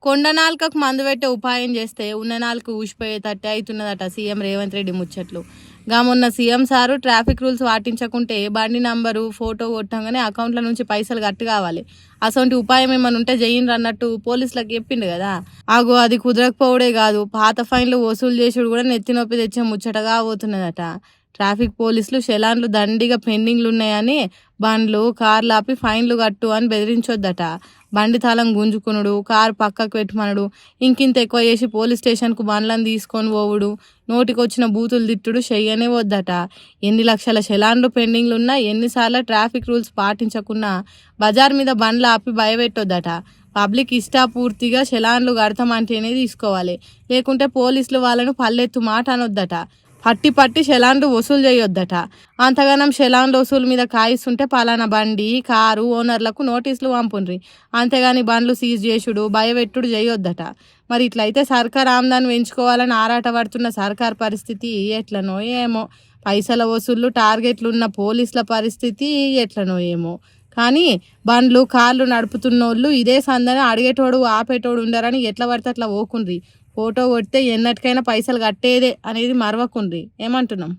కొండ నాలుకకు మందు పెట్టే ఉపాయం చేస్తే ఉన్న నాలుగు ఊసిపోయేటట్టే అవుతున్నదట సీఎం రేవంత్ రెడ్డి ముచ్చట్లు. మొన్న సీఎం సారు ట్రాఫిక్ రూల్స్ పాటించకుంటే బండి నంబరు ఫోటో కొట్టంగానే అకౌంట్ల నుంచి పైసలు కట్టు కావాలి, అసొంటి ఉపాయం ఏమైనా ఉంటే చెయ్యండి అన్నట్టు పోలీసులకు చెప్పిండు కదా. అది కుదరకపోవడే కాదు, పాత ఫైన్లు వసూలు చేసుడు కూడా నెత్తి నొప్పి తెచ్చే ముచ్చటగా పోతున్నదట. ట్రాఫిక్ పోలీసులు చలాన్లు దండిగా పెండింగ్లు ఉన్నాయని బండ్లు కార్లు ఆపి ఫైన్లు కట్టు అని బెదిరించొద్దట. బండి తాళం గుంజుకునుడు, కారు పక్కకు పెట్టమనుడు, ఇంకింత ఎక్కువ చేసి పోలీస్ స్టేషన్కు బండ్లను తీసుకొని పోవుడు, నోటికొచ్చిన బూతులు తిట్టుడు చెయ్యనే వద్దట. ఎన్ని లక్షల చలాన్లు పెండింగ్లు ఉన్నా, ఎన్నిసార్లు ట్రాఫిక్ రూల్స్ పాటించకున్నా బజార్ మీద బండ్లు ఆపి భయపెట్టొద్దట. పబ్లిక్ ఇష్టాపూర్తిగా చలాన్లు కడతామంటేనే తీసుకోవాలి, లేకుంటే పోలీసులు వాళ్ళను పల్లెత్తు మాట అనొద్దట. పట్టి చలాన్లు వసూలు చేయొద్దట. అంతగానం చలాన్లు వసూలు మీద కాయిస్తుంటే పలానా బండి కారు ఓనర్లకు నోటీసులు పంపుండ్రి, అంతేగాని బండ్లు సీజ్ చేసుడు భయపెట్టుడు చేయొద్దట. మరి ఇట్లయితే సర్కార్ ఆమ్దాన్ని పెంచుకోవాలని ఆరాట పడుతున్న సర్కార్ పరిస్థితి ఎట్లనో ఏమో. పైసల వసూళ్ళు టార్గెట్లు ఉన్న పోలీసుల పరిస్థితి ఎట్లనో ఏమో. కానీ బండ్లు కార్లు నడుపుతున్నోళ్ళు ఇదే సందని అడిగేటోడు ఆపేటోడు ఉండరని ఎట్లా పడితే అట్లా పోకుండ్రి. ఫోటో కొడితే ఎన్నటికైనా పైసలు కట్టేదే అనేది మరవకుండ్రి. ఏమంటున్నాం?